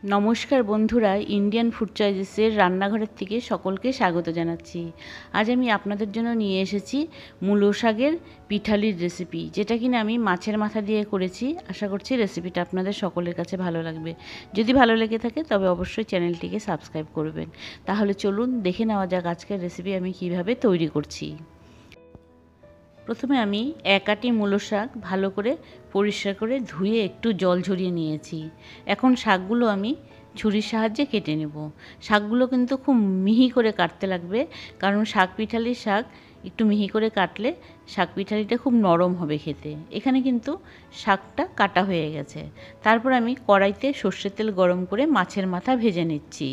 নমস্কার বন্ধুরা, Indian food চয়েসের রান্নাঘরের থেকে সকলকে স্বাগত জানাচ্ছি। আজ আমি আপনাদের জন্য নিয়ে এসেছি মূলো শাকের পিঠালির রেসিপি, যেটা কিনা আমি মাছের মাথা দিয়ে করেছি। আশা করছি রেসিপিটা আপনাদের সকলের কাছে ভালো লাগবে। যদি ভালো লেগে থাকে তবে অবশ্যই চ্যানেলটিকে সাবস্ক্রাইব করবেন। তাহলে চলুন দেখে নেওয়া যাক আজকের রেসিপি আমি কিভাবে তৈরি করছি। প্রথমে আমি এক আঁটি মূলো শাক ভালো করে পরিষ্কার করে ধুয়ে একটু জল ঝরিয়ে নিয়েছি। এখন শাকগুলো আমি ছুরির সাহায্যে কেটে নেব। শাকগুলো কিন্তু খুব মিহি করে কাটতে লাগবে, কারণ শাক পিঠালির শাক একটু মিহি করে কাটলে শাক পিঠালিটা খুব নরম হবে খেতে। এখানে কিন্তু শাকটা কাটা হয়ে গেছে। তারপর আমি কড়াইতে সর্ষের তেল গরম করে মাছের মাথা ভেজে নিচ্ছি।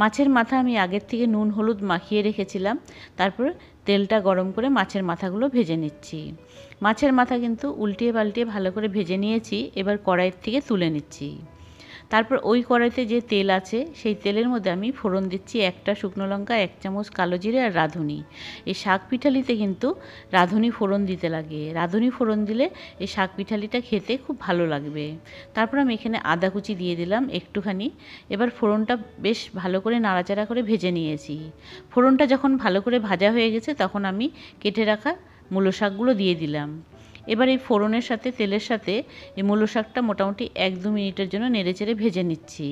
মাছের মাথা আমি আগের থেকে নুন হলুদ মাখিয়ে রেখেছিলাম। তারপর তেলটা গরম করে মাছের মাথাগুলো ভেজে নিচ্ছি। মাছের মাথা কিন্তু উল্টিয়ে পাল্টিয়ে ভালো করে ভেজে নিয়েছি। এবার কড়াইয়ের থেকে তুলে নিচ্ছি। তারপর ওই কড়াইতে যে তেল আছে সেই তেলের মধ্যে আমি ফোড়ন দিচ্ছি একটা শুকনো লঙ্কা, 1 চামচ কালো জিরে আর রাঁধুনি। এই শাক পিঠালিতে কিন্তু রাঁধুনি ফোড়ন দিতে লাগে। রাঁধুনি ফোড়ন দিলে এই শাক পিঠালিটা খেতে খুব ভালো লাগবে। তারপর আমি এখানে আদা কুচি দিয়ে দিলাম একটুখানি। এবার ফোড়নটা বেশ ভালো করে নাড়াচাড়া করে ভেজে নিয়েছি। ফোড়নটা যখন ভালো করে ভাজা হয়ে গেছে তখন আমি কেটে রাখা মূলো শাকগুলো দিয়ে দিলাম। এবার এই ফোড়নের সাথে তেলের সাথে এই মূলো শাকটা মোটামুটি 1-2 মিনিটের জন্য নেড়েচেড়ে ভেজে নিচ্ছি।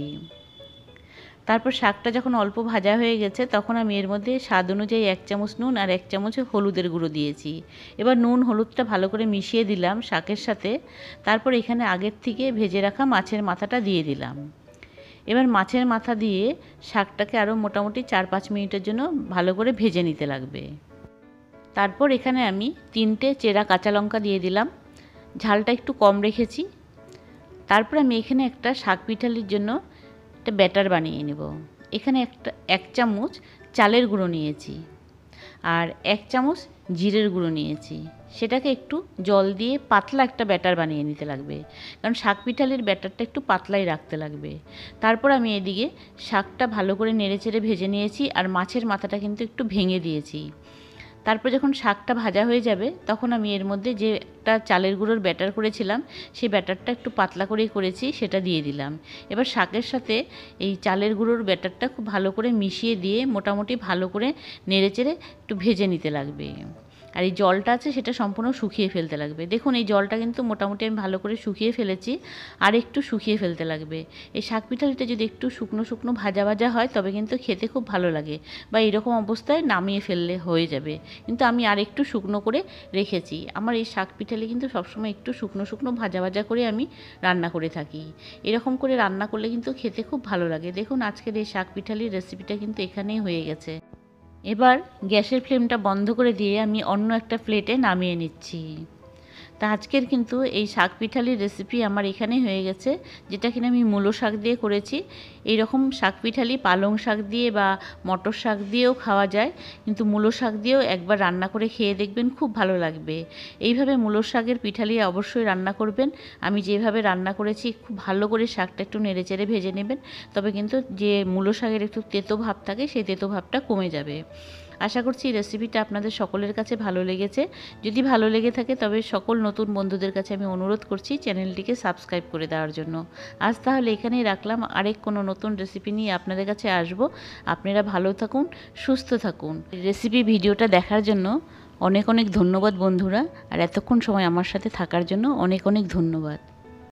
তারপর শাকটা যখন অল্প ভাজা হয়ে গেছে তখন আমি এর মধ্যে স্বাদ অনুযায়ী 1 চামচ নুন আর 1 চামচ হলুদের গুঁড়ো দিয়েছি। এবার নুন হলুদটা ভালো করে মিশিয়ে দিলাম শাকের সাথে। তারপর এখানে আগের থেকে ভেজে রাখা মাছের মাথাটা দিয়ে দিলাম। এবার মাছের মাথা দিয়ে শাকটাকে আরও মোটামুটি 4-5 মিনিটের জন্য ভালো করে ভেজে নিতে লাগবে। তারপর এখানে আমি 3টে চেরা কাঁচা লঙ্কা দিয়ে দিলাম। ঝালটা একটু কম রেখেছি। তারপর আমি এখানে একটা শাক পিঠালির জন্য একটা ব্যাটার বানিয়ে নেব। এখানে 1 চামচ চালের গুঁড়ো নিয়েছি আর 1 চামচ জিরের গুঁড়ো নিয়েছি। সেটাকে একটু জল দিয়ে পাতলা একটা ব্যাটার বানিয়ে নিতে লাগবে, কারণ শাক পিঠালির ব্যাটারটা একটু পাতলাই রাখতে লাগবে। তারপর আমি এদিকে শাকটা ভালো করে নেড়েচেড়ে ভেজে নিয়েছি আর মাছের মাথাটা কিন্তু একটু ভেঙে দিয়েছি। তারপর যখন শাকটা ভাজা হয়ে যাবে তখন আমি এর মধ্যে যে একটা চালের গুঁড়োর ব্যাটার করেছিলাম সেই ব্যাটারটা একটু পাতলা করেই করেছি, সেটা দিয়ে দিলাম। এবার শাকের সাথে এই চালের গুঁড়োর ব্যাটারটা খুব ভালো করে মিশিয়ে দিয়ে মোটামুটি ভালো করে নেড়েচেড়ে একটু ভেজে নিতে লাগবে। আর এই জলটা আছে সেটা সম্পূর্ণ শুকিয়ে ফেলতে লাগবে। দেখুন এই জলটা কিন্তু মোটামুটি আমি ভালো করে শুকিয়ে ফেলেছি, আর একটু শুকিয়ে ফেলতে লাগবে। এই শাক পিঠালিটা যদি একটু শুকনো শুকনো ভাজা ভাজা হয় তবে কিন্তু খেতে খুব ভালো লাগে, বা এরকম অবস্থায় নামিয়ে ফেললে হয়ে যাবে। কিন্তু আমি আর একটু শুকনো করে রেখেছি। আমার এই শাক পিঠালি কিন্তু সবসময় একটু শুকনো শুকনো ভাজা ভাজা করে আমি রান্না করে থাকি। এরকম করে রান্না করলে কিন্তু খেতে খুব ভালো লাগে। দেখুন আজকের এই শাক পিঠালির রেসিপিটা কিন্তু এখানেই হয়ে গেছে। এবার গ্যাসের ফ্লেমটা বন্ধ করে দিয়ে আমি অন্য একটা প্লেটে নামিয়ে নিচ্ছি। তা আজকের কিন্তু এই শাক পিঠালির রেসিপি আমার এখানে হয়ে গেছে, যেটা কিনা আমি মূলো শাক দিয়ে করেছি। এই রকম শাক পিঠালি পালং শাক দিয়ে বা মটর শাক দিয়েও খাওয়া যায়, কিন্তু মূলো শাক দিয়েও একবার রান্না করে খেয়ে দেখবেন, খুব ভালো লাগবে। এইভাবে মূলো শাকের পিঠালি অবশ্যই রান্না করবেন। আমি যেভাবে রান্না করেছি খুব ভালো করে শাকটা একটু নেড়েচেড়ে ভেজে নেবেন, তবে কিন্তু যে মূলো শাকের একটু তেতো ভাব থাকে সেই তেতো ভাবটা কমে যাবে। আশা করছি এই রেসিপিটা আপনাদের সকলের কাছে ভালো লেগেছে। যদি ভালো লেগে থাকে তবে সকল নতুন বন্ধুদের কাছে আমি অনুরোধ করছি চ্যানেলটিকে সাবস্ক্রাইব করে দেওয়ার জন্য। আজ তাহলে এখানেই রাখলাম, আরেক কোনো নতুন রেসিপি নিয়ে আপনাদের কাছে আসব। আপনারা ভালো থাকুন, সুস্থ থাকুন। রেসিপি ভিডিওটা দেখার জন্য অনেক অনেক ধন্যবাদ বন্ধুরা, আর এতক্ষণ সময় আমার সাথে থাকার জন্য অনেক অনেক ধন্যবাদ।